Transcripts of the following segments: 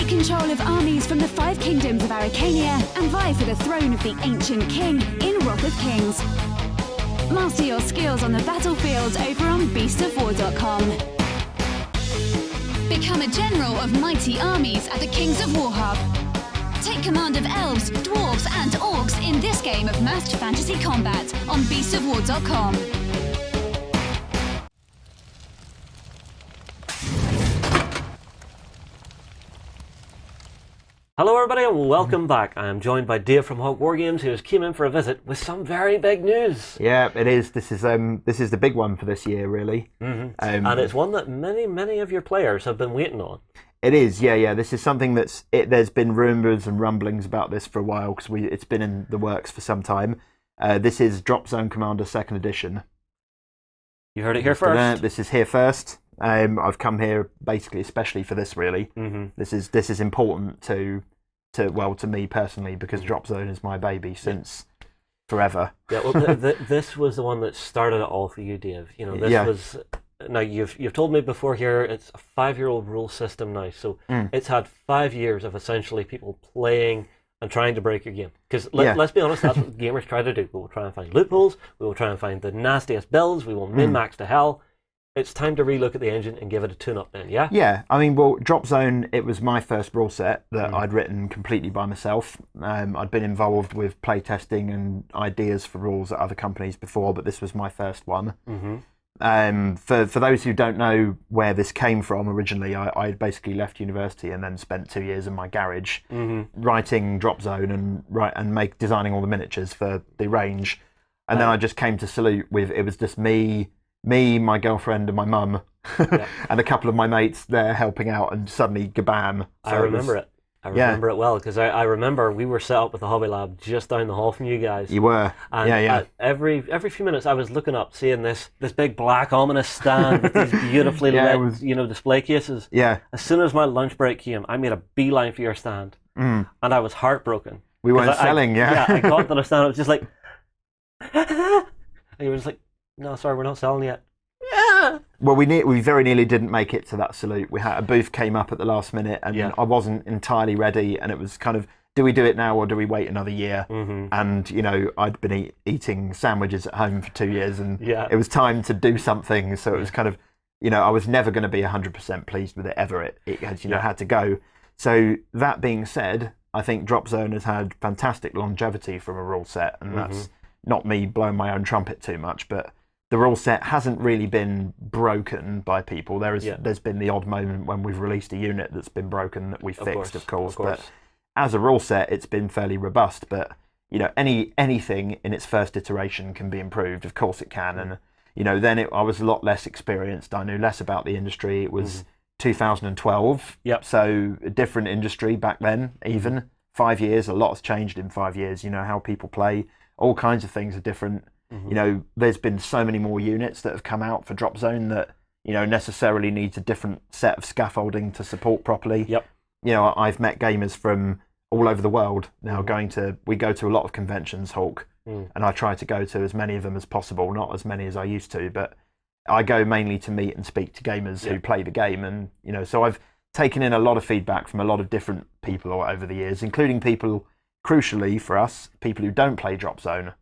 Take control of armies from the 5 kingdoms of Araucania and vie for the throne of the ancient king in Wrath of Kings. Master your skills on the battlefield over on beastofwar.com. Become a general of mighty armies at the Kings of War Hub. Take command of elves, dwarves and orcs in this game of massed fantasy combat on beastofwar.com. Hello everybody and welcome back. I am joined by Dave from Hawk Wargames, who has came in for a visit with some very big news. Yeah, it is. This is the big one for this year, really. And it's one that many of your players have been waiting on. It is, yeah. This is something there's been rumours and rumblings about this for a while because it's been in the works for some time. This is Dropzone Commander Second Edition. You heard it here first. This is here first. I've come here basically especially for this, really. This is important to me personally because Dropzone is my baby since forever. Yeah, well, this was the one that started it all for you, Dave. You know, this was. Now you've told me before here it's a 5-year-old rule system now, so it's had 5 years of essentially people playing and trying to break your game. Because let's be honest, that's what gamers try to do. We will try and find loopholes. We will try and find the nastiest builds. We will min-max to hell. It's time to relook at the engine and give it a tune-up then, yeah? Yeah, I mean, well, Dropzone, it was my first rule set that I'd written completely by myself. I'd been involved with playtesting and ideas for rules at other companies before, but this was my first one. For those who don't know where this came from originally, I basically left university and then spent 2 years in my garage writing Dropzone and designing all the miniatures for the range. And then I just came to Salute with, it was just me, my girlfriend and my mum and a couple of my mates there helping out, and suddenly kabam. So I remember it. I remember it well because I remember we were set up with the Hobby Lab just down the hall from you guys. You were, and every few minutes I was looking up, seeing this big black ominous stand with these beautifully lit, display cases. Yeah. As soon as my lunch break came, I made a beeline for your stand, and I was heartbroken. We weren't selling, I got to the stand. I was just like, and you were just like, no, sorry, we're not selling yet. Yeah. Well, we very nearly didn't make it to that Salute. We had a booth came up at the last minute, and I wasn't entirely ready. And it was kind of, do we do it now or do we wait another year? And I'd been eating sandwiches at home for 2 years, and it was time to do something. So it was kind of, I was never going to be 100% pleased with it ever. It had, had to go. So that being said, I think Dropzone has had fantastic longevity from a rule set, and that's not me blowing my own trumpet too much, but the rule set hasn't really been broken by people. There's been the odd moment when we've released a unit that's been broken that we fixed, of course. But as a rule set, it's been fairly robust. But anything in its first iteration can be improved. Of course, it can. And then I was a lot less experienced. I knew less about the industry. It was 2012. So a different industry back then. Even 5 years, a lot has changed in 5 years. How people play, all kinds of things are different. There's been so many more units that have come out for Dropzone that necessarily needs a different set of scaffolding to support properly. I've met gamers from all over the world now. We go to a lot of conventions, Hawk, and I try to go to as many of them as possible. Not as many as I used to, but I go mainly to meet and speak to gamers who play the game, and so I've taken in a lot of feedback from a lot of different people over the years, including people, crucially for us, people who don't play Dropzone.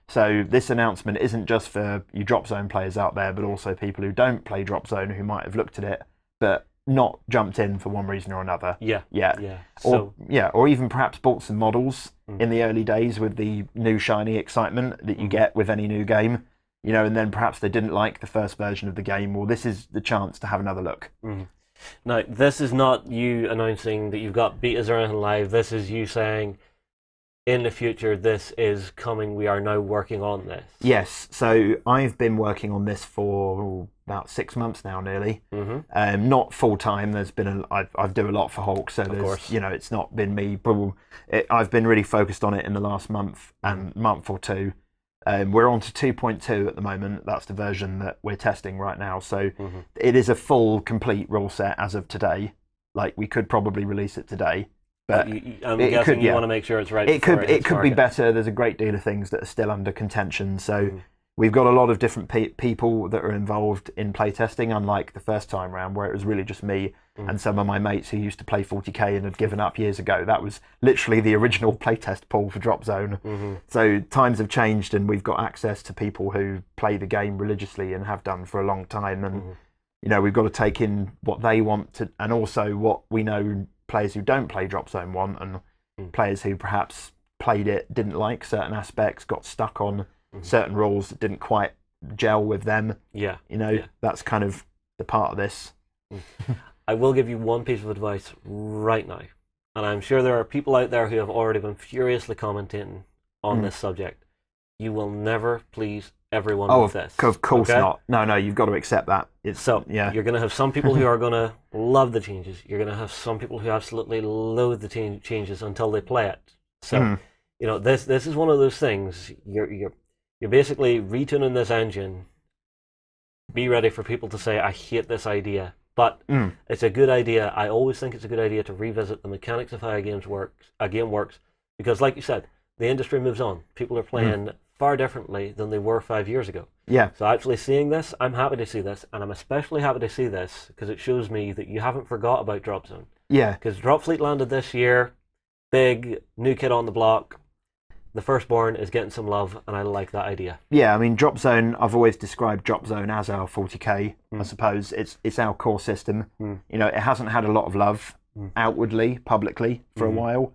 So this announcement isn't just for you Dropzone players out there, but also people who don't play Dropzone who might have looked at it but not jumped in for one reason or another. Or even perhaps bought some models in the early days with the new shiny excitement that you get with any new game. And then perhaps they didn't like the first version of the game. Well, this is the chance to have another look. Now, this is not you announcing that you've got betas or anything live. This is you saying, in the future, this is coming. We are now working on this. Yes. So I've been working on this for about 6 months now, nearly. Not full time. There's been I do a lot for Hawk, so there's it's not been me. I've been really focused on it in the last month or two. We're on to 2.2 at the moment. That's the version that we're testing right now. So it is a full, complete rule set as of today. Like, we could probably release it today. But I'm guessing you want to make sure it's right. It could be better. There's a great deal of things that are still under contention. So we've got a lot of different people that are involved in playtesting, unlike the first time round where it was really just me and some of my mates who used to play 40k and had given up years ago. That was literally the original playtest pool for Dropzone. So times have changed, and we've got access to people who play the game religiously and have done for a long time. And you know, we've got to take in what they want to, and also what we know players who don't play Dropzone want, and players who perhaps played it, didn't like certain aspects, got stuck on certain rules that didn't quite gel with them. You know, that's kind of the part of this. I will give you one piece of advice right now, and I'm sure there are people out there who have already been furiously commenting on this subject. You will never please everyone with this. Of course not. No, you've got to accept that. You're going to have some people who are going to love the changes. You're going to have some people who absolutely loathe the changes until they play it. So, you know, this is one of those things. You're basically retuning this engine. Be ready for people to say, I hate this idea. But it's a good idea. I always think it's a good idea to revisit the mechanics of how a game works. Because like you said, the industry moves on. People are playing far differently than they were 5 years ago. So actually seeing this, I'm happy to see this. And I'm especially happy to see this because it shows me that you haven't forgot about Dropzone. Because Dropfleet landed this year. Big, new kid on the block. The Firstborn is getting some love, and I like that idea. Yeah, I mean, Dropzone, I've always described Dropzone as our 40k, I suppose. It's our core system. You know, it hasn't had a lot of love outwardly, publicly, for a while,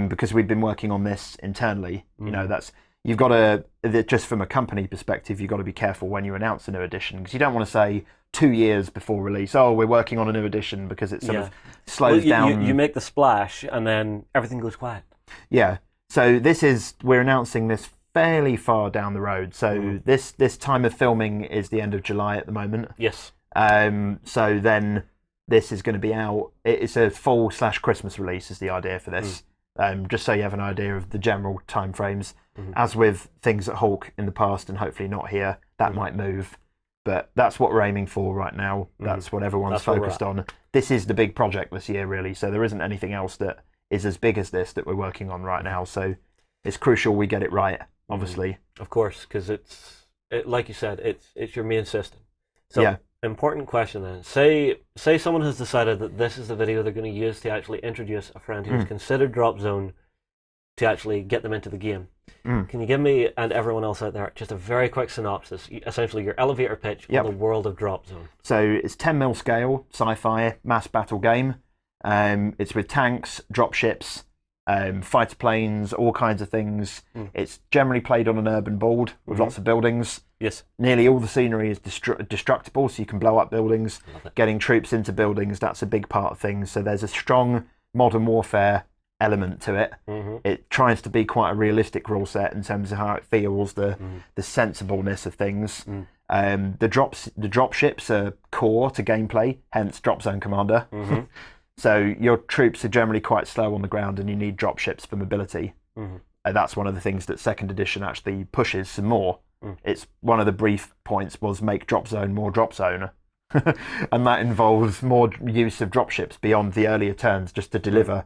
because we've been working on this internally. You know, you've got to, just from a company perspective, you've got to be careful when you announce a new edition, because you don't want to say 2 years before release, oh, we're working on a new edition, because it sort of slows down. You make the splash, and then everything goes quiet. So we're announcing this fairly far down the road. So this time of filming is the end of July at the moment. So then this is going to be out. It's a fall/Christmas release is the idea for this. Just so you have an idea of the general timeframes. As with things at Hawk in the past, and hopefully not here, that might move. But that's what we're aiming for right now. That's what everyone's focused on. This is the big project this year, really. So there isn't anything else that is as big as this that we're working on right now. So it's crucial we get it right, obviously. Of course, because like you said, it's your main system. So important question then. Say someone has decided that this is the video they're going to use to actually introduce a friend who's considered Dropzone to actually get them into the game. Can you give me and everyone else out there just a very quick synopsis, essentially your elevator pitch on the world of Dropzone? So it's 10mm scale, sci-fi, mass battle game. It's with tanks, dropships, fighter planes, all kinds of things. It's generally played on an urban board with lots of buildings. Nearly all the scenery is destructible, so you can blow up buildings. Getting troops into buildings, that's a big part of things. So there's a strong modern warfare element to it. It tries to be quite a realistic rule set in terms of how it feels, the sensibleness of things. The dropships are core to gameplay, hence Dropzone Commander. So your troops are generally quite slow on the ground, and you need dropships for mobility. That's one of the things that Second Edition actually pushes some more. It's one of the brief points was make Dropzone more Dropzone. And that involves more use of dropships beyond the earlier turns just to deliver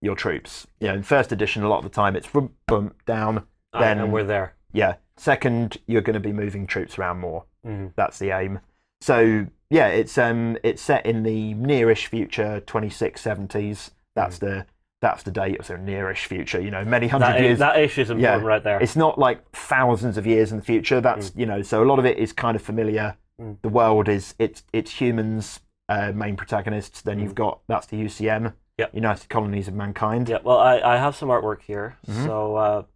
your troops. You know, in First Edition, a lot of the time it's boom, boom, down, then... And we're there. Second, you're going to be moving troops around more. That's the aim. So... yeah, it's set in the nearish future, 2670s. That's the date, so nearish future. You know, many hundred years. That ish is important right there. It's not like thousands of years in the future. That's you know, so a lot of it is kind of familiar. The world is it's humans, main protagonists. Then you've got that's the UCM, United Colonies of Mankind. Well, I have some artwork here, so.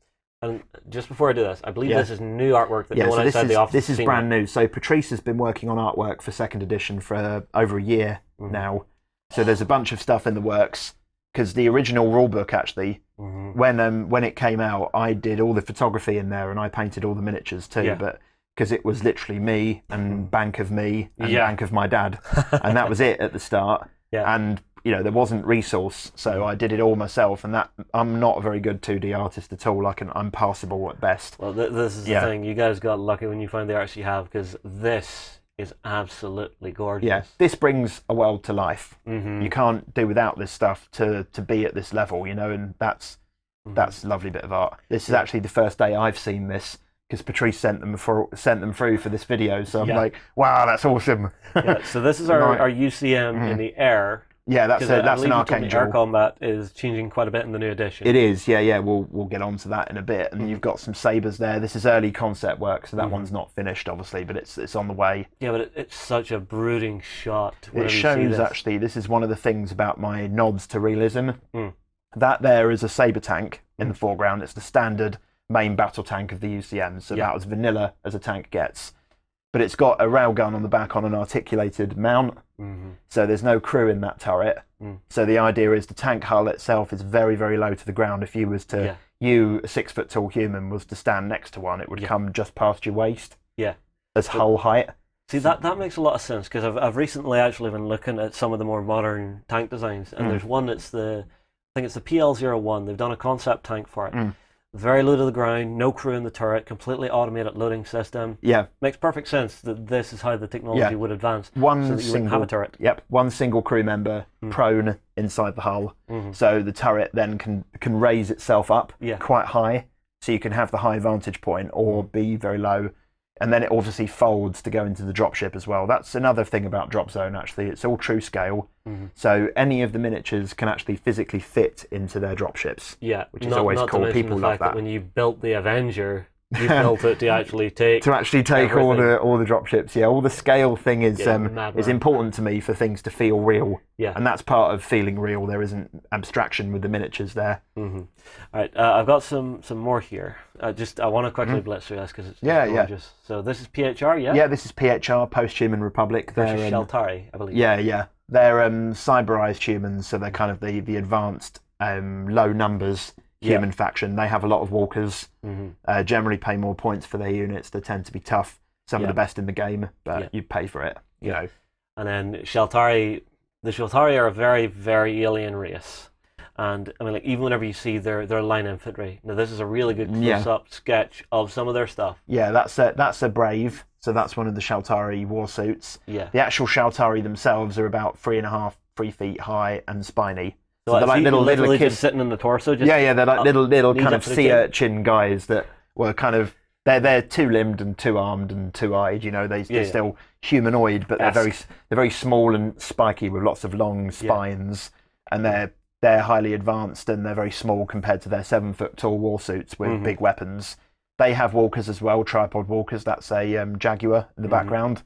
And just before I do this, I believe this is new artwork that no one outside the office has seen. This is brand new. So Patrice has been working on artwork for Second Edition for over a year now. So there's a bunch of stuff in the works. Because the original rulebook, actually, when it came out, I did all the photography in there and I painted all the miniatures too. But because it was literally me and bank of me and bank of my dad, and that was it at the start. And you know, there wasn't resource, so I did it all myself, and that I'm not a very good 2D artist at all. I'm passable at best. Well, this is the thing. You guys got lucky when you found the arts you have, because this is absolutely gorgeous. This brings a world to life. You can't do without this stuff to be at this level, you know, and that's a lovely bit of art. This is actually the first day I've seen this, because Patrice sent them through for this video. So I'm like, wow, that's awesome. So this is our UCM in the air. Yeah, that's an Archangel. Air combat is changing quite a bit in the new edition. It is, yeah. We'll get onto that in a bit. And you've got some sabers there. This is early concept work, so that one's not finished, obviously, but it's on the way. Yeah, but it's such a brooding shot. It shows, actually, this is one of the things about my nods to realism. That there is a saber tank in the foreground. It's the standard main battle tank of the UCM, so about as vanilla as a tank gets. But it's got a railgun on the back on an articulated mount, so there's no crew in that turret. So the idea is the tank hull itself is very, very low to the ground. If you was to, you, a 6 foot tall human, was to stand next to one, it would come just past your waist as hull height. See, that makes a lot of sense, because I've recently actually been looking at some of the more modern tank designs, and there's one that's I think it's the PL-01. They've done a concept tank for it. Very low to the ground, no crew in the turret, completely automated loading system. Yeah. Makes perfect sense that this is how the technology would advance. So that you wouldn't have a turret. Yep, one single crew member prone inside the hull. So the turret then can raise itself up quite high, so you can have the high vantage point or be very low. And then it obviously folds to go into the dropship as well. That's another thing about Dropzone, actually. It's all true scale. So any of the miniatures can actually physically fit into their dropships. Yeah, which is always cool. People love that. When you built the Avenger, you built it to actually take all the dropships. Yeah, all the scale thing is important to me for things to feel real. Yeah, and that's part of feeling real. There isn't abstraction with the miniatures there. All right, I've got some more here. I want to quickly blitz through this because it's gorgeous. So this is PHR, Yeah, this is PHR, Post-Human Republic. They're Sheltari, I believe. Yeah. They're cyberized humans, so they're kind of the advanced low numbers human faction. They have a lot of walkers, generally pay more points for their units. They tend to be tough, some of the best in the game, but you pay for it, you know. And then Sheltari, the Sheltari are a very, very alien race. And I mean, like, even whenever you see their line infantry, now this is a really good close-up sketch of some of their stuff. Yeah, that's a Brave, so that's one of the Sheltari war suits. Yeah. The actual Sheltari themselves are about 3 feet high and spiny. So they're like little kids just sitting in the torso. They're like little kind of sea urchin guys that were kind of they're two-limbed and two-armed and two-eyed. You know, they're still humanoid, but they're very small and spiky with lots of long spines, and they're highly advanced and they're very small compared to their 7 foot tall war suits with big weapons. They have walkers as well, tripod walkers. That's a Jaguar in the background.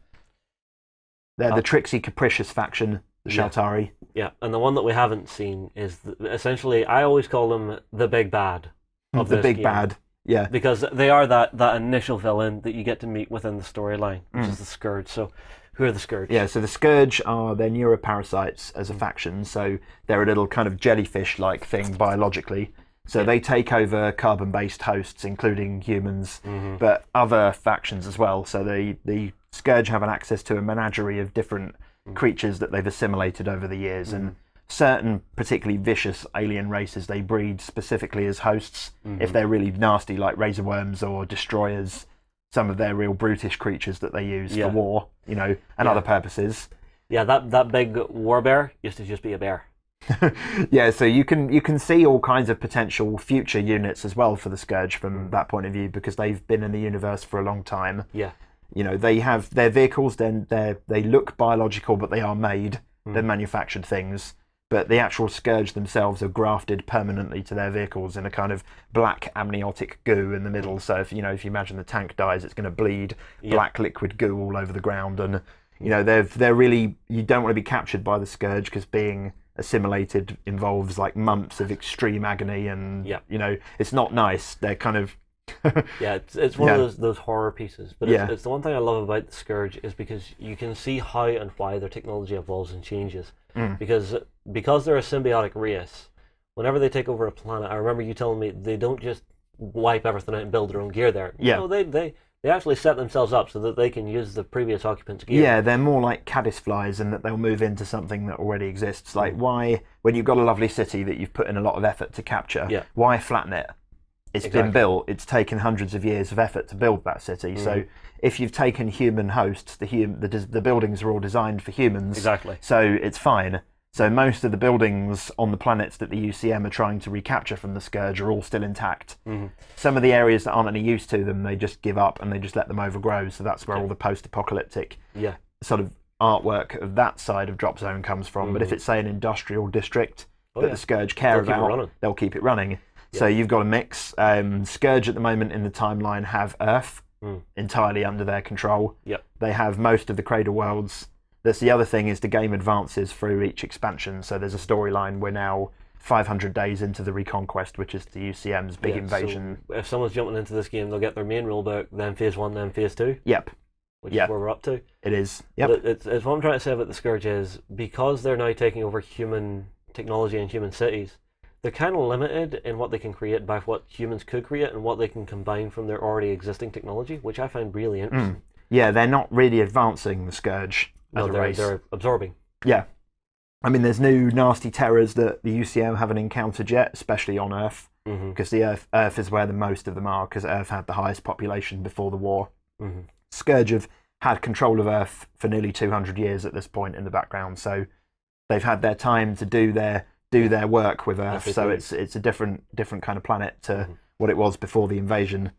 They're the tricksy, capricious faction, the Sheltari. Yeah, and the one that we haven't seen is essentially, I always call them the big bad of this game. Bad, yeah. Because they are that initial villain that you get to meet within the storyline, which is the Scourge. So who are the Scourge? Yeah, so the Scourge are their neuroparasites as a faction, so they're a little kind of jellyfish-like thing biologically. So they take over carbon-based hosts, including humans, but other factions as well. So the Scourge have an access to a menagerie of different creatures that they've assimilated over the years, and certain particularly vicious alien races they breed specifically as hosts. If they're really nasty, like razor worms or destroyers, some of their real brutish creatures that they use for war, you know, and other purposes. Yeah, that big war bear used to just be a bear. Yeah, so you can see all kinds of potential future units as well for the Scourge from that point of view, because they've been in the universe for a long time. Yeah. You know, they have their vehicles, then they look biological, but they are made. They're manufactured things. But the actual Scourge themselves are grafted permanently to their vehicles in a kind of black amniotic goo in the middle. So if you imagine the tank dies, it's going to bleed black liquid goo all over the ground. And you know, they're really, you don't want to be captured by the Scourge, because being assimilated involves like months of extreme agony, and you know, it's not nice. They're kind of it's one of those horror pieces, but it's the one thing I love about the Scourge is because you can see how and why their technology evolves and changes. Because they're a symbiotic race, whenever they take over a planet, I remember you telling me they don't just wipe everything out and build their own gear there. No, they actually set themselves up so that they can use the previous occupants' gear. Yeah, they're more like caddisflies in that they'll move into something that already exists. Like, why, when you've got a lovely city that you've put in a lot of effort to capture, why flatten it? It's been built. It's taken hundreds of years of effort to build that city. So if you've taken human hosts, the buildings are all designed for humans. Exactly. So it's fine. So most of the buildings on the planets that the UCM are trying to recapture from the Scourge are all still intact. Some of the areas that aren't any use to them, they just give up and they just let them overgrow. So that's where all the post-apocalyptic sort of artwork of that side of Dropzone comes from. But if it's, say, an industrial district that the Scourge care about, they'll keep it running. So you've got a mix. Scourge at the moment in the timeline have Earth entirely under their control. They have most of the Cradle Worlds. That's the other thing, is the game advances through each expansion. So there's a storyline. We're now 500 days into the Reconquest, which is the UCM's big invasion. So if someone's jumping into this game, they'll get their main rulebook, then Phase 1, then Phase 2? Which is where we're up to. It is. But it's what I'm trying to say about the Scourge is, because they're now taking over human technology and human cities, they're kind of limited in what they can create by what humans could create and what they can combine from their already existing technology, which I find really interesting. Yeah, they're not really advancing the Scourge as a race. They're absorbing. Yeah. I mean, there's new nasty terrors that the UCM haven't encountered yet, especially on Earth, because the Earth is where the most of them are, because Earth had the highest population before the war. Scourge have had control of Earth for nearly 200 years at this point in the background, so they've had their time to do their work with Earth. So it's a different kind of planet to what it was before the invasion.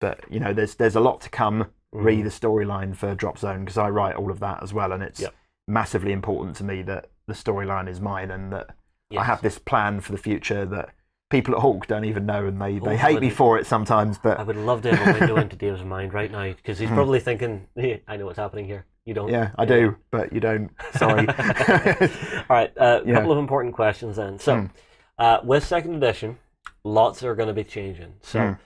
But you know, there's a lot to come. Re the storyline for Dropzone, because I write all of that as well, and it's massively important to me that the storyline is mine and that I have this plan for the future that people at Hawk don't even know, and they hate me for it sometimes. But I would love to have a window into Dave's mind right now, because he's probably thinking, hey, I know what's happening here. You don't. Yeah, I do, but you don't. Sorry. All right, a couple of important questions then. So, with Second Edition, lots are going to be changing. So,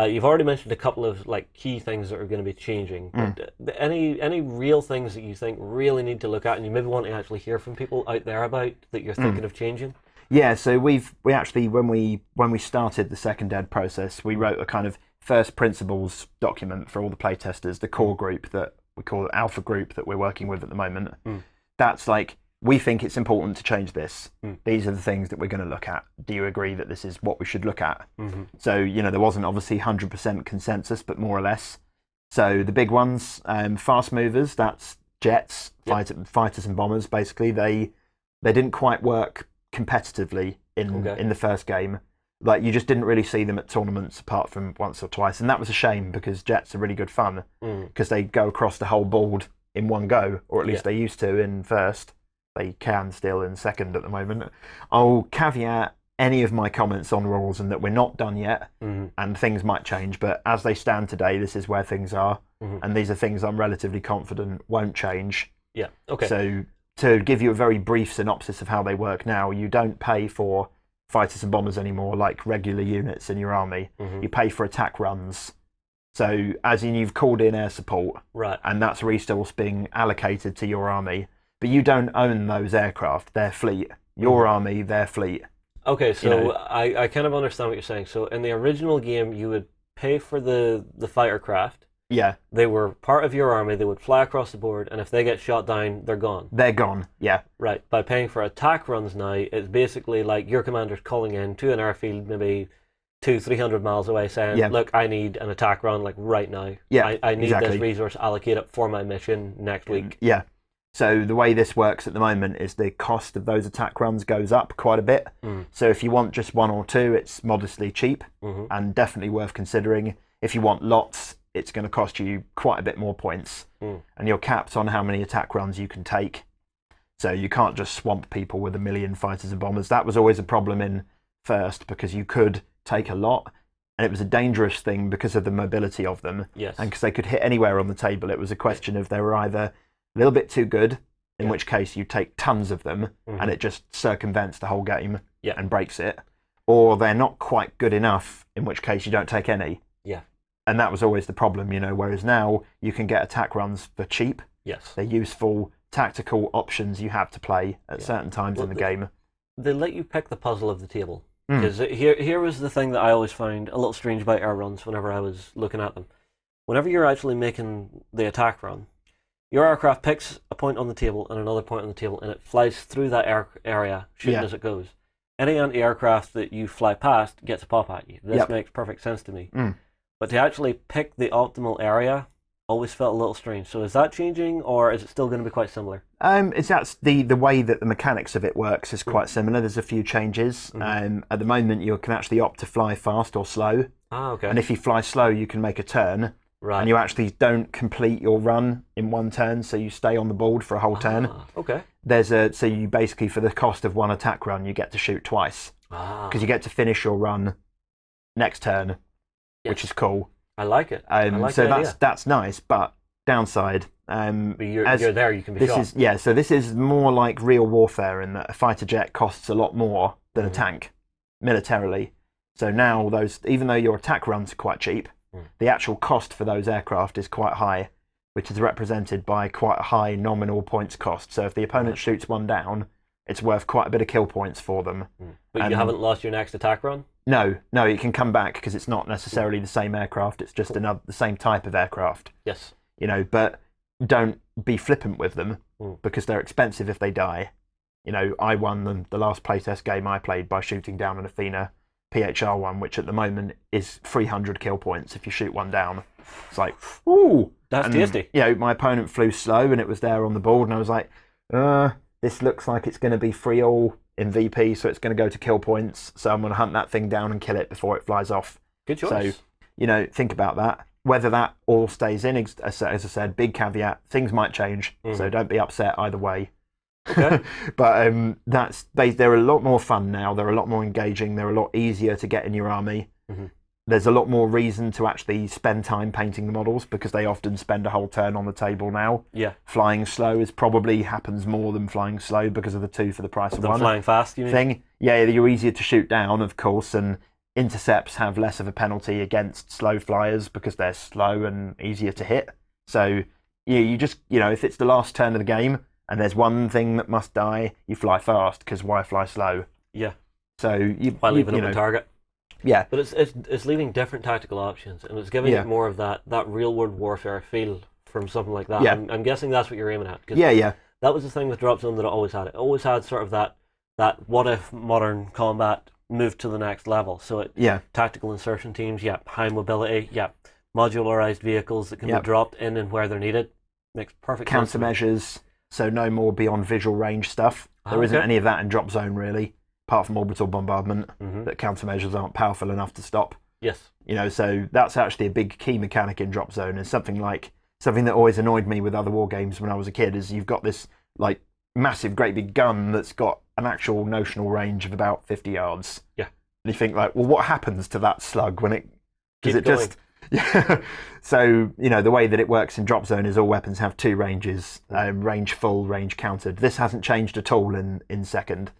you've already mentioned a couple of key things that are going to be changing. But any real things that you think really need to look at, and you maybe want to actually hear from people out there about that you're thinking of changing? Yeah, so we actually, when we started the Second Ed process, we wrote a kind of first principles document for all the playtesters, the core group that we call it Alpha Group that we're working with at the moment. That's we think it's important to change this. These are the things that we're going to look at. Do you agree that this is what we should look at? So, there wasn't obviously 100% consensus, but more or less. So the big ones, fast movers, that's jets, fighters and bombers, basically. They didn't quite work competitively in the first game. You just didn't really see them at tournaments apart from once or twice, and that was a shame, because jets are really good fun because they go across the whole board in one go, or at least they used to in first. They can still in second at the moment. I'll caveat any of my comments on rules and that we're not done yet, and things might change, but as they stand today, this is where things are, and these are things I'm relatively confident won't change. So to give you a very brief synopsis of how they work now, you don't pay for fighters and bombers anymore like regular units in your army. You pay for attack runs. So as in, you've called in air support, and that's resource being allocated to your army, but you don't own those aircraft, their fleet. Your army, their fleet. Okay, so I kind of understand what you're saying. So in the original game, you would pay for the fighter craft. Yeah. They were part of your army, they would fly across the board, and if they get shot down, they're gone. They're gone, yeah. Right, by paying for attack runs now, it's basically like your commander's calling in to an airfield maybe 200-300 miles away saying, look, I need an attack run right now. Yeah, I need this resource allocated for my mission next week. Yeah. So the way this works at the moment is the cost of those attack runs goes up quite a bit. So if you want just one or two, it's modestly cheap and definitely worth considering. If you want lots, it's going to cost you quite a bit more points. And you're capped on how many attack runs you can take. So you can't just swamp people with 1 million fighters and bombers. That was always a problem in first, because you could take a lot, and it was a dangerous thing because of the mobility of them. And because they could hit anywhere on the table. It was a question of they were either a little bit too good, in which case you take tons of them and it just circumvents the whole game and breaks it, or they're not quite good enough, in which case you don't take any. And that was always the problem, whereas now you can get attack runs for cheap. They're useful tactical options you have to play at certain times in the game. They let you pick the puzzle of the table. Because here was the thing that I always found a little strange about air runs whenever I was looking at them. Whenever you're actually making the attack run, your aircraft picks a point on the table and another point on the table, and it flies through that area, shooting as it goes. Any anti-aircraft that you fly past gets a pop at you. This makes perfect sense to me. But to actually pick the optimal area always felt a little strange. So is that changing, or is it still going to be quite similar? That's the way that the mechanics of it works is quite similar. There's a few changes. At the moment, you can actually opt to fly fast or slow. Ah, okay. And if you fly slow, you can make a turn. Right. And you actually don't complete your run in one turn, so you stay on the board for a whole turn. Okay. So you basically, for the cost of one attack run, you get to shoot twice. Because you get to finish your run next turn, which is cool. I like it. So that's nice, but downside. But you're there, you can be shot. So this is more like real warfare in that a fighter jet costs a lot more than a tank, militarily. So now even though your attack runs are quite cheap, the actual cost for those aircraft is quite high, which is represented by quite a high nominal points cost. So if the opponent shoots one down, it's worth quite a bit of kill points for them. But you haven't lost your next attack run? No, it can come back because it's not necessarily the same aircraft. It's just the same type of aircraft. Yes. But don't be flippant with them because they're expensive if they die. I won the last playtest game I played by shooting down an Athena PHR one, which at the moment is 300 kill points if you shoot one down. It's like, ooh! That's tasty. My opponent flew slow and it was there on the board and I was like, this looks like it's going to be 3-all in VP, so it's going to go to kill points. So I'm going to hunt that thing down and kill it before it flies off. Good choice. So, think about that. Whether that all stays in, as I said, big caveat, things might change. So don't be upset either way. Okay. But they're a lot more fun now. They're a lot more engaging. They're a lot easier to get in your army. There's a lot more reason to actually spend time painting the models because they often spend a whole turn on the table now. Yeah. Flying slow probably happens more than flying slow because of the 2 for the price of 1 flying fast, you mean? thing. Yeah, you're easier to shoot down, of course, and intercepts have less of a penalty against slow flyers because they're slow and easier to hit. So you just, if it's the last turn of the game and there's one thing that must die, you fly fast because why fly slow? Yeah. So while leaving it on target. Yeah. But it's leaving different tactical options and it's giving it more of that real world warfare feel from something like that. Yeah. I'm guessing that's what you're aiming at. Yeah. That was the thing with Dropzone that it always had. It always had sort of that what if modern combat moved to the next level. So tactical insertion teams, high mobility, modularized vehicles that can be dropped in and where they're needed. Makes perfect sense. Countermeasures, so no more beyond visual range stuff. There isn't any of that in Dropzone really, apart from orbital bombardment, that countermeasures aren't powerful enough to stop. Yes. So that's actually a big key mechanic in Dropzone. Is something that always annoyed me with other war games when I was a kid is you've got this massive, great big gun that's got an actual notional range of about 50 yards. Yeah. And you think well, what happens to that slug when it? Does it going. just? Yeah. So the way that it works in Dropzone is all weapons have 2 ranges: range full, range countered. This hasn't changed at all in second.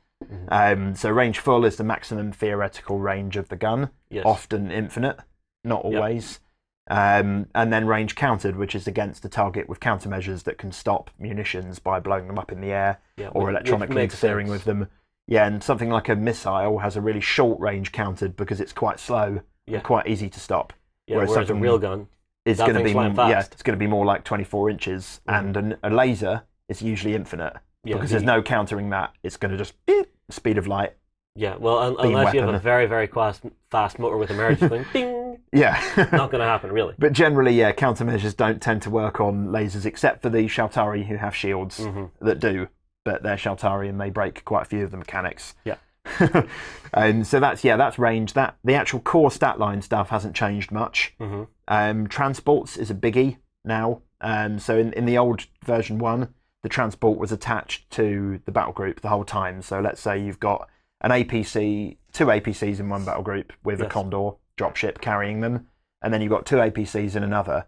So range full is the maximum theoretical range of the gun, often infinite, not always. And then range countered, which is against the target with countermeasures that can stop munitions by blowing them up in the air or electronically interfering with them. Yeah, and something like a missile has a really short range countered because it's quite slow and quite easy to stop. Yeah, whereas a real gun is going to be it's going to be more like 24 inches, and a laser is usually infinite because there's no countering that. It's going to just speed of light. Yeah, well, unless you have a very, very fast motor with a merge swing, ding. Yeah, not going to happen really. But generally, countermeasures don't tend to work on lasers except for the Shaltari who have shields that do. But they're Shaltari and they break quite a few of the mechanics. Yeah. And so that's range. That the actual core stat line stuff hasn't changed much. Transports is a biggie now. So in the old version 1, the transport was attached to the battle group the whole time. So let's say you've got an APC, 2 APCs in one battle group with a Condor dropship carrying them, and then you've got 2 APCs in another.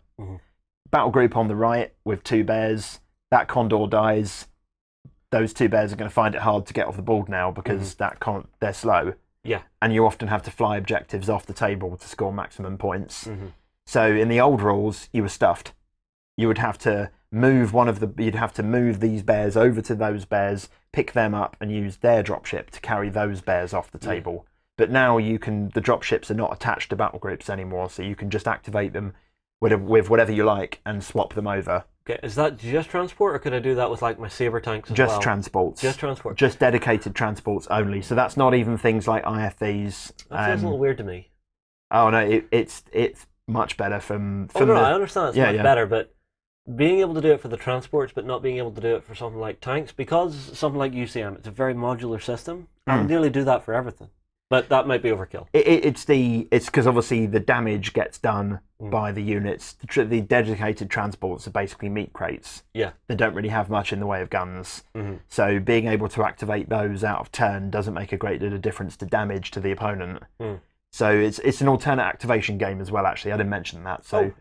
Battle group on the right with 2 bears. That Condor dies. Those 2 bears are going to find it hard to get off the board now because they're slow. Yeah. And you often have to fly objectives off the table to score maximum points. So in the old rules, you were stuffed. You would have to move you'd have to move these bears over to those bears, pick them up and use their dropship to carry those bears off the table. But now the dropships are not attached to battle groups anymore, so you can just activate them with whatever you like and swap them over. Okay, is that just transport, or could I do that with my saber tanks as well? Just transports. Just transport. Just dedicated transports only. So that's not even things like IFVs. That feels a little weird to me. Oh no, it's much better I understand it's much better, but being able to do it for the transports, but not being able to do it for something like tanks, because something like UCM, it's a very modular system. I would nearly do that for everything, but that might be overkill. It's because obviously the damage gets done by the units. The dedicated transports are basically meat crates. Yeah, they don't really have much in the way of guns. So being able to activate those out of turn doesn't make a great deal of difference to damage to the opponent. So it's an alternate activation game as well, actually. I didn't mention that. So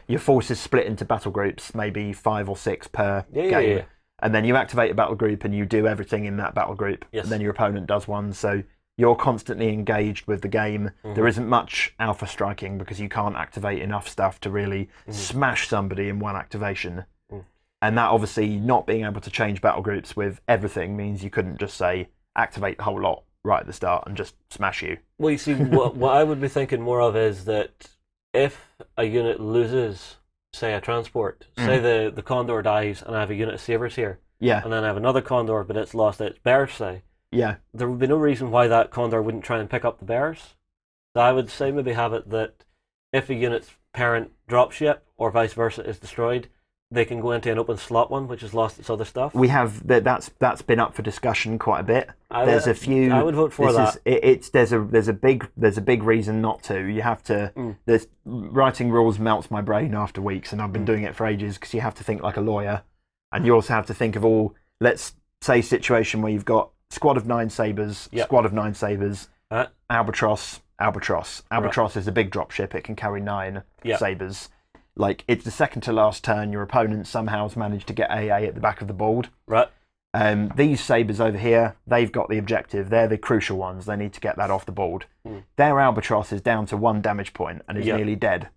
your forces split into battle groups, maybe 5 or 6 per game. And then you activate a battle group and you do everything in that battle group. Yes. And then your opponent does one. So you're constantly engaged with the game. There isn't much alpha striking because you can't activate enough stuff to really smash somebody in one activation. And that obviously not being able to change battle groups with everything means you couldn't just say activate the whole lot right at the start and just smash you. Well, you see, what I would be thinking more of is that if a unit loses, say, a transport, say the Condor dies and I have a unit of Sabres here, and then I have another Condor but it's lost its bears, say, there would be no reason why that Condor wouldn't try and pick up the bears. So I would say maybe have it that if a unit's parent dropship or vice versa is destroyed, they can go into an open slot one, which has lost its other stuff. We have that's been up for discussion quite a bit. There's a few. I would vote for that. There's a big reason not to. You have to. There's writing rules melts my brain after weeks, and I've been doing it for ages because you have to think like a lawyer, and you also have to think of all. Let's say situation where you've got squad of 9 sabers, squad of 9 sabers, Albatross. Albatross is a big dropship. It can carry 9 sabers. Like, it's the second to last turn, your opponent somehow has managed to get AA at the back of the board. Right. These sabres over here, they've got the objective. They're the crucial ones. They need to get that off the board. Their Albatross is down to 1 damage point and is nearly dead.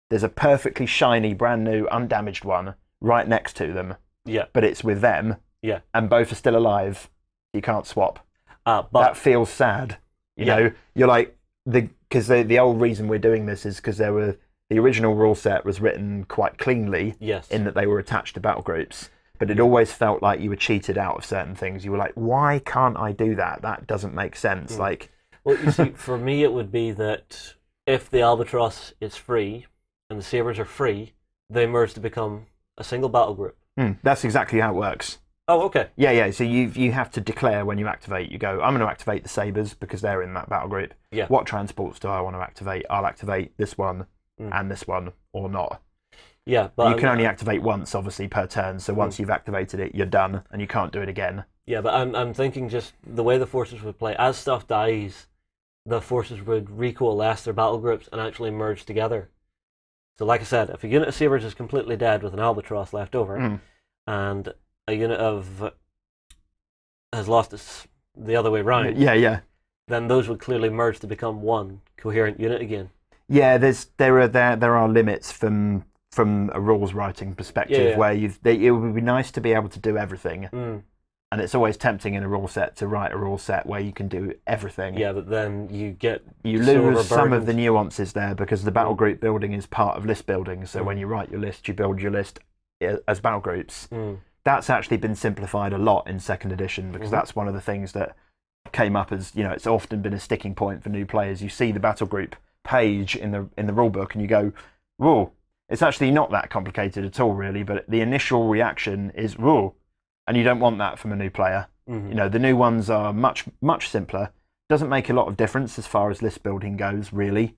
There's a perfectly shiny, brand new, undamaged one right next to them. Yeah. But it's with them. Yeah. And both are still alive. You can't swap. But that feels sad. You know, you're like, because the old reason we're doing this is because the original rule set was written quite cleanly in that they were attached to battle groups, but it always felt like you were cheated out of certain things. You were like, why can't I do that? That doesn't make sense. Like, well, you see, for me, it would be that if the Albatross is free and the Sabres are free, they merge to become a single battle group. That's exactly how it works. Oh, okay. Yeah. So you have to declare when you activate. You go, I'm going to activate the Sabres because they're in that battle group. Yeah. What transports do I want to activate? I'll activate this one. And this one, or not. Yeah, but you can only activate once, obviously, per turn. So once you've activated it, you're done, and you can't do it again. Yeah, but I'm thinking just the way the forces would play. As stuff dies, the forces would recoalesce their battle groups and actually merge together. So, like I said, if a unit of Sabres is completely dead with an Albatross left over, and a unit of has lost its the other way round, then those would clearly merge to become one coherent unit again. Yeah, there are limits from a rules writing perspective where it would be nice to be able to do everything, and it's always tempting in a rule set to write a rule set where you can do everything. Yeah, but then you lose some of the nuances there because the battle group building is part of list building. So when you write your list, you build your list as battle groups. That's actually been simplified a lot in Second Edition because that's one of the things that came up as it's often been a sticking point for new players. You see the battle group page in the rule book and you go, whoa, it's actually not that complicated at all really, but the initial reaction is whoa, and you don't want that from a new player. The new ones are much simpler. Doesn't make a lot of difference as far as list building goes really.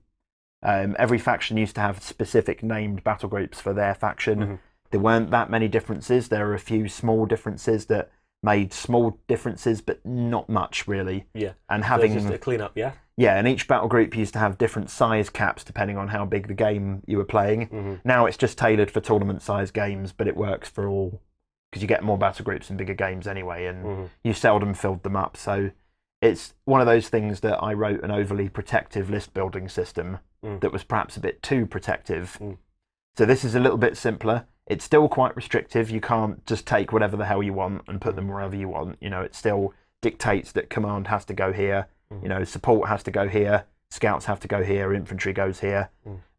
Every faction used to have specific named battle groups for their faction. There weren't that many differences. There are a few small differences that made small differences but not much really. And having just a clean up. And each battle group used to have different size caps depending on how big the game you were playing. Now it's just tailored for tournament size games, but it works for all because you get more battle groups in bigger games anyway, and you seldom filled them up. So it's one of those things that I wrote an overly protective list building system that was perhaps a bit too protective. So this is a little bit simpler. It's still quite restrictive. You can't just take whatever the hell you want and put them wherever you want. It still dictates that command has to go here. Support has to go here, scouts have to go here, infantry goes here.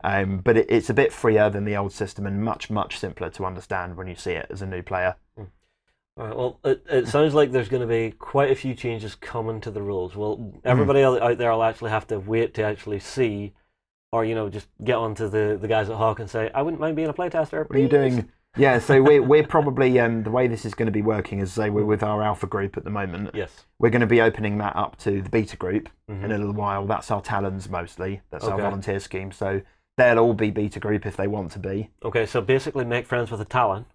But it's a bit freer than the old system and much, much simpler to understand when you see it as a new player. All right, well, it sounds like there's going to be quite a few changes coming to the rules. Well, everybody out there will actually have to wait to actually see or just get onto the guys at Hawk and say, I wouldn't mind being a playtester. What are you doing? Yeah, so we're probably the way this is going to be working is, say, we're with our alpha group at the moment. Yes. We're going to be opening that up to the beta group in a little while. That's our talons mostly. That's our volunteer scheme. So they'll all be beta group if they want to be. Okay, so basically make friends with a talon.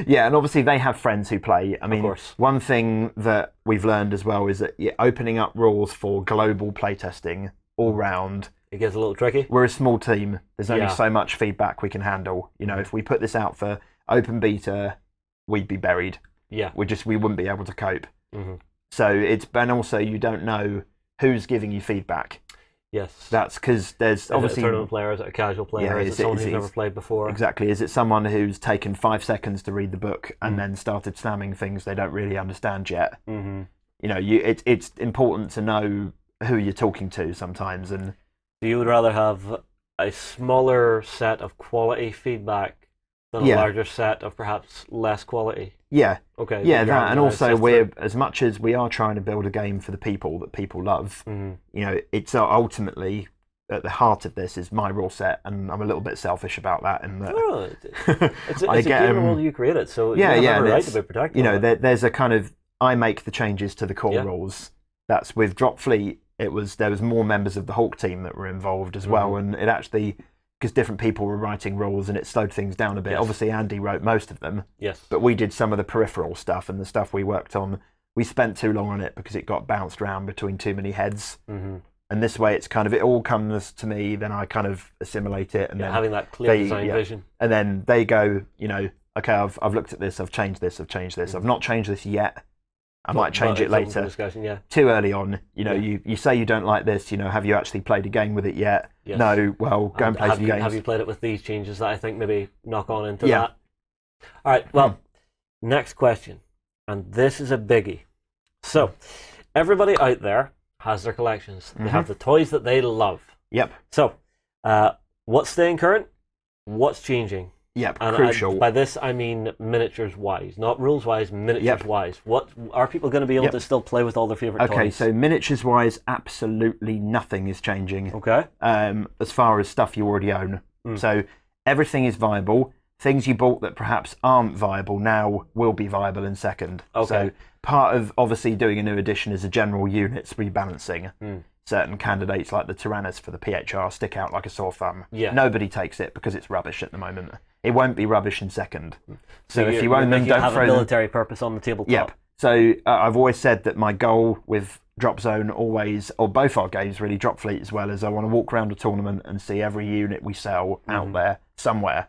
Yeah, and obviously they have friends who play. I mean, one thing that we've learned as well is that opening up rules for global playtesting all round. It gets a little tricky. We're a small team. There's only so much feedback we can handle. If we put this out for open beta, we'd be buried. Yeah. We wouldn't be able to cope. So and also you don't know who's giving you feedback. Yes. That's because there's obviously a tournament player, is it a casual player, is it someone who's never played before? Exactly. Is it someone who's taken 5 seconds to read the book and then started slamming things they don't really understand yet? It's important to know who you're talking to sometimes. And so you would rather have a smaller set of quality feedback than a larger set of perhaps less quality? Yeah. Okay. Yeah, that, and also we're, as much as we are trying to build a game for the people that people love, it's ultimately at the heart of this is my rule set, and I'm a little bit selfish about that. In that it's a game rule you created, so you have a right to be protected. There's a kind of I make the changes to the core rules. That's with Drop Fleet. There was more members of the Hawk team that were involved as well, and it actually, because different people were writing rules, and it slowed things down a bit. Obviously, Andy wrote most of them. Yes. But we did some of the peripheral stuff, and the stuff we worked on, we spent too long on it because it got bounced around between too many heads. And this way, it's kind of, it all comes to me, then I kind of assimilate it, and then having that clear design vision. And then they go, okay, I've looked at this, I've changed this, I've not changed this yet. I might change it later. Too early on, you say you don't like this. Have you actually played a game with it yet? Yes. No. Well, go and play some games. Have you played it with these changes that I think maybe knock on into that? All right. Well, next question, and this is a biggie. So, everybody out there has their collections. They have the toys that they love. Yep. So, what's staying current? What's changing? Yep, and crucial. By this, I mean miniatures-wise, not rules-wise, miniatures-wise. What are people going to be able to still play with all their favourite toys? Okay, so miniatures-wise, absolutely nothing is changing. Okay. As far as stuff you already own. So everything is viable. Things you bought that perhaps aren't viable now will be viable in second. Okay. So part of obviously doing a new edition is a general units rebalancing. Certain candidates like the Tyrannus for the PHR stick out like a sore thumb. Yeah. Nobody takes it because it's rubbish at the moment. It won't be rubbish in second. So if you own them, don't have throw a military purpose on the tabletop. Yep. So I've always said that my goal with Dropzone always, or both our games really, Drop Fleet as well, is I want to walk around a tournament and see every unit we sell out there somewhere.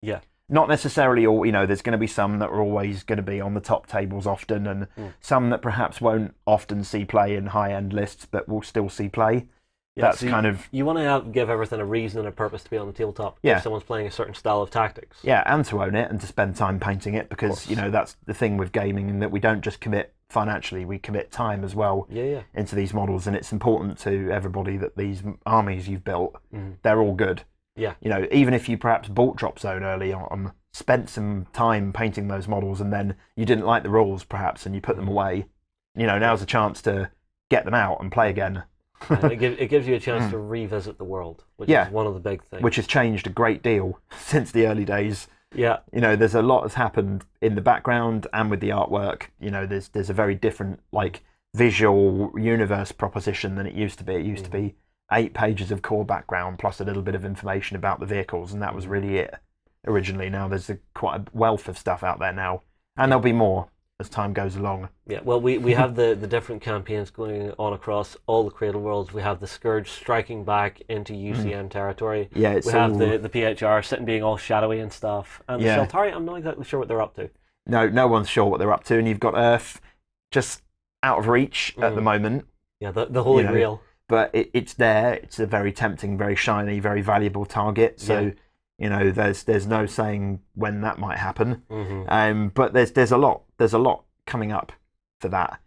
Yeah. Not necessarily all, there's going to be some that are always going to be on the top tables often, and some that perhaps won't often see play in high-end lists, but will still see play. Yeah, that's so kind of... You want to give everything a reason and a purpose to be on the tabletop if someone's playing a certain style of tactics. Yeah, and to own it and to spend time painting it, because, that's the thing with gaming, in that we don't just commit financially, we commit time as well into these models, and it's important to everybody that these armies you've built, they're all good. Yeah. Even if you perhaps bought Dropzone early on, spent some time painting those models, and then you didn't like the rules perhaps, and you put them away, now's a chance to get them out and play again. It gives you a chance to revisit the world, which is one of the big things. Which has changed a great deal since the early days. Yeah. There's a lot that's happened in the background and with the artwork. There's a very different visual universe proposition than it used to be. It used to be 8 pages of core background plus a little bit of information about the vehicles, and that was really it originally. Now there's quite a wealth of stuff out there now, and there'll be more as time goes along. Yeah, well, we have the different campaigns going on across all the Cradle Worlds. We have the Scourge striking back into UCM territory. Yeah, we have the PHR sitting being all shadowy and stuff. And the Sheltari, I'm not exactly sure what they're up to. No one's sure what they're up to, and you've got Earth just out of reach at the moment. Yeah, the Holy Grail. But it's there. It's a very tempting, very shiny, very valuable target. So there's no saying when that might happen. But there's a lot coming up for that.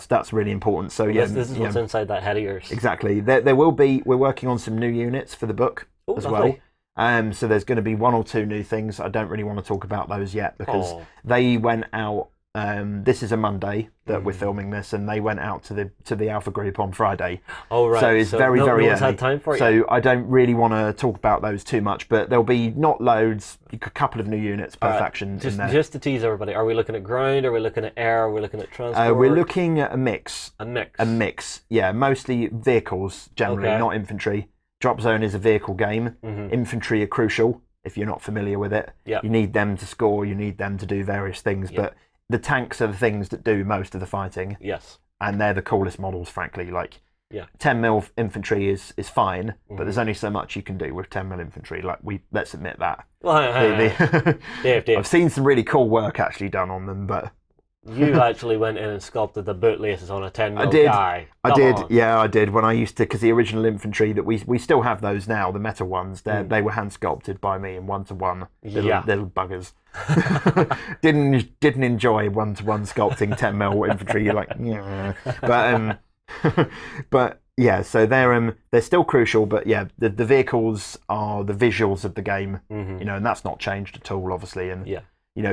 That's really important. So this is what's inside that head of yours. Exactly. There will be. We're working on some new units for the book as well. So there's going to be 1 or 2 new things. I don't really want to talk about those yet because they went out This is a Monday that we're filming this, and they went out to the alpha group on Friday. Oh, right. So it's very no early. one's had time for it so yet. I don't really want to talk about those too much, but there'll be not loads, a couple of new units per faction in there. Just to tease everybody, are we looking at ground? Are we looking at air? Are we looking at transport? We're looking at a mix. A mix. A mix, yeah. Mostly vehicles, generally, not infantry. Dropzone is a vehicle game. Infantry are crucial if you're not familiar with it. Yep. You need them to score, you need them to do various things, but the tanks are the things that do most of the fighting. Yes. And they're the coolest models, frankly. Like, 10mm infantry is fine, but there's only so much you can do with 10mm infantry. Like, let's admit that. Well, Dave. I've seen some really cool work actually done on them, but you actually went in and sculpted the bootlaces on a 10mm guy. I did. When I used to, because the original infantry that we still have those now, the metal ones, they were hand sculpted by me in 1-to-1. Little buggers. didn't enjoy 1-to-1 sculpting 10mm infantry. You're like, yeah. But yeah, so they're still crucial. But yeah, the vehicles are the visuals of the game, and that's not changed at all, obviously. And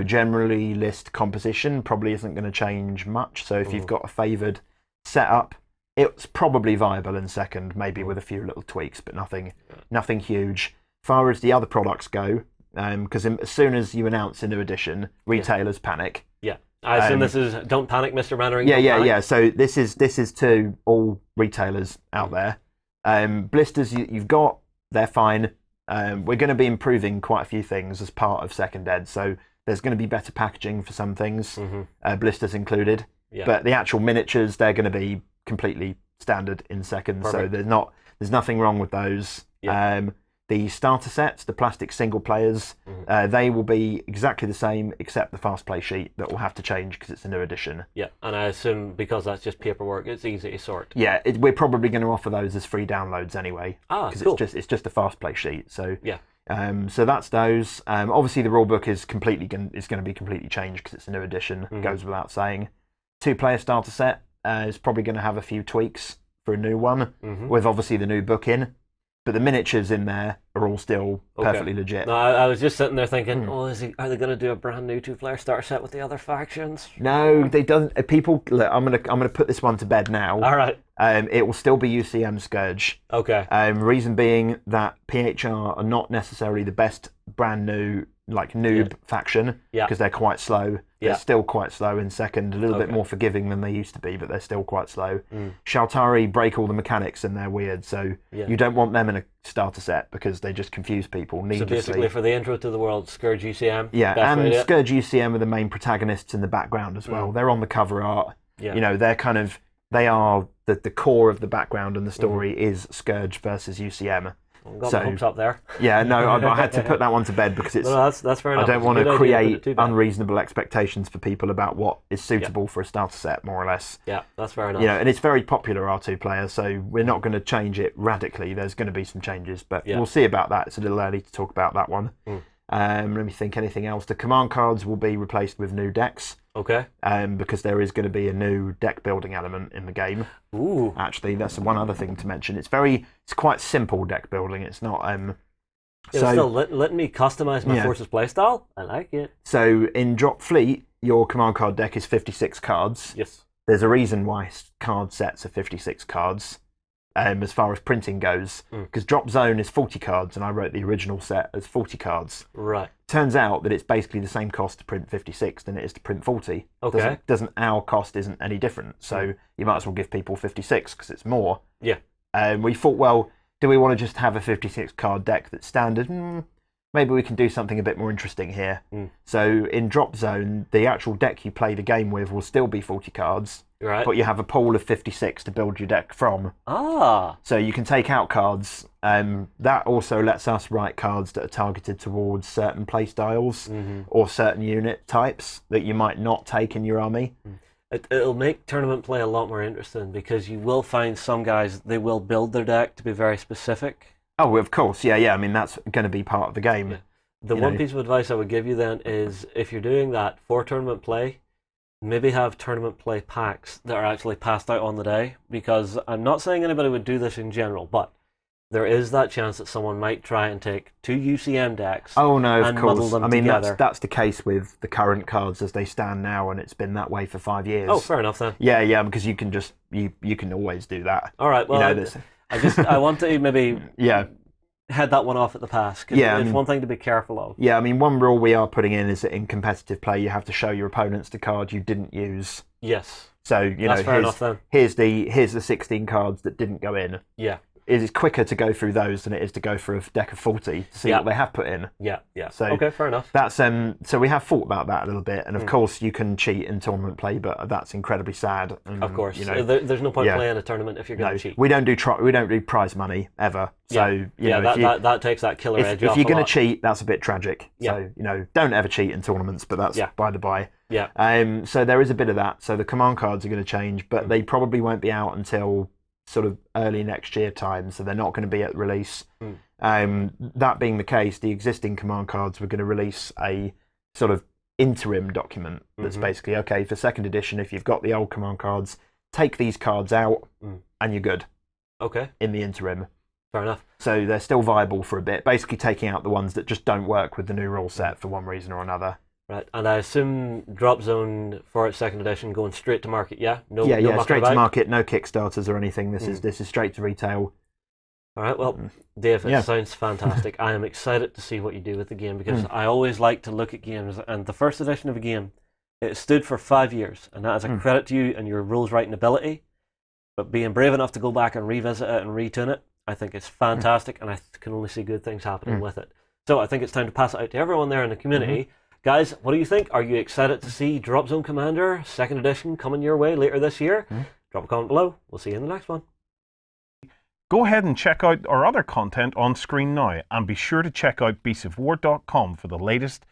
generally list composition probably isn't going to change much. So if you've got a favoured setup, it's probably viable in second, maybe with a few little tweaks, but nothing huge. As far as the other products go, because as soon as you announce a new edition, retailers panic. Yeah, I assume this is don't panic, Mr. Mannering. Yeah. So this is to all retailers out there. Blisters you've got, they're fine. We're going to be improving quite a few things as part of Second Ed, so there's going to be better packaging for some things, blisters included. Yeah. But the actual miniatures, they're going to be completely standard in second. Perfect. So there's nothing wrong with those. Yeah. The starter sets, the plastic single players, they will be exactly the same except the fast play sheet that will have to change because it's a new edition. Yeah, and I assume because that's just paperwork, it's easy to sort. Yeah, we're probably going to offer those as free downloads anyway. Because cool. It's just a fast play sheet. So yeah. So that's those. Obviously, the rulebook is going to be completely changed because it's a new edition. Goes without saying. 2-player starter set is probably going to have a few tweaks for a new one, with obviously the new book in. But the miniatures in there are all still perfectly legit. No, I was just sitting there thinking, are they going to do a brand new 2-player starter set with the other factions? No, they don't. People, look, I'm gonna put this one to bed now. All right. It will still be UCM Scourge. Okay. Reason being that PHR are not necessarily the best brand new noob faction because they're quite slow. They're still quite slow in second, a little bit more forgiving than they used to be, but they're still quite slow. Shaltari break all the mechanics and they're weird, so you don't want them in a starter set because they just confuse people needlessly. So basically for the intro to the world, Scourge UCM. Yeah, and Scourge UCM are the main protagonists in the background as well. They're on the cover art. Yeah. They are the core of the background and the story is Scourge versus UCM. Got my hopes up there. Yeah, no, I had to put that one to bed because it's. No, that's fair enough. I don't want to create unreasonable expectations for people about what is suitable for a starter set, more or less. Yeah, that's fair enough. And it's very popular R2 player, so we're not going to change it radically. There's going to be some changes, but we'll see about that. It's a little early to talk about that one. Let me think. Anything else? The command cards will be replaced with new decks. Okay. Because there is going to be a new deck building element in the game. Ooh. Actually, that's one other thing to mention. It's quite simple deck building. It's not. Still letting me customize my forces playstyle. I like it. So in Drop Fleet, your command card deck is 56 cards. Yes. There's a reason why card sets are 56 cards. As far as printing goes, because Dropzone is 40 cards, and I wrote the original set as 40 cards. Right. Turns out that it's basically the same cost to print 56 than it is to print 40. Okay. Our cost isn't any different, so you might as well give people 56 because it's more. Yeah. We thought, well, do we want to just have a 56 card deck that's standard? Maybe we can do something a bit more interesting here. So in Dropzone, the actual deck you play the game with will still be 40 cards. Right. But you have a pool of 56 to build your deck from. So you can take out cards. That also lets us write cards that are targeted towards certain play styles or certain unit types that you might not take in your army. It'll make tournament play a lot more interesting because you will find some guys, they will build their deck to be very specific. Oh, of course. Yeah. I mean, that's going to be part of the game. Yeah. The one piece of advice I would give you then is if you're doing that for tournament play, maybe have tournament play packs that are actually passed out on the day, because I'm not saying anybody would do this in general, but there is that chance that someone might try and take 2 UCM decks oh no, of and course. muddle them I mean, together. that's the case with the current cards as they stand now, and it's been that way for 5 years. Oh, fair enough then. Yeah, because you can just you can always do that. All right, well, I want to maybe head that one off at the pass, because it's one thing to be careful of. Yeah, I mean, one rule we are putting in is that in competitive play, you have to show your opponents the card you didn't use. Yes. So That's fair enough then. Here's the 16 cards that didn't go in. Yeah. It is quicker to go through those than it is to go through a deck of 40 to see what they have put in. Yeah. So okay, fair enough. That's so we have thought about that a little bit, and of course you can cheat in tournament play, but that's incredibly sad. And, of course, there's no point playing a tournament if you're going to cheat. We don't do prize money ever. So that takes that killer edge off. If you're going to cheat, that's a bit tragic. So don't ever cheat in tournaments, but that's by the by. Yeah. So there is a bit of that. So the command cards are going to change, but they probably won't be out until sort of early next year time, so they're not going to be at release. That being the case, the existing command cards were going to release a sort of interim document that's basically, okay, for second edition, if you've got the old command cards, take these cards out and you're good. Okay. In the interim. Fair enough. So they're still viable for a bit, basically taking out the ones that just don't work with the new rule set for one reason or another. Right, and I assume Dropzone for its second edition going straight to market, no straight to market, no Kickstarters or anything. This is straight to retail. All right, well, Dave, it sounds fantastic. I am excited to see what you do with the game, because I always like to look at games, and the first edition of a game, it stood for 5 years, and that is a credit to you and your rules writing ability. But being brave enough to go back and revisit it and retune it, I think it's fantastic, and I can only see good things happening with it. So I think it's time to pass it out to everyone there in the community. Guys, what do you think? Are you excited to see Dropzone Commander Second Edition coming your way later this year? Drop a comment below. We'll see you in the next one. Go ahead and check out our other content on screen now, and be sure to check out beastsofwar.com for the latest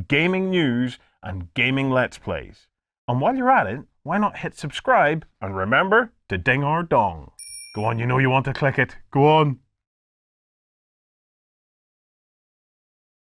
gaming news and gaming Let's Plays. And while you're at it, why not hit subscribe and remember to ding our dong. Go on, you know you want to click it. Go on.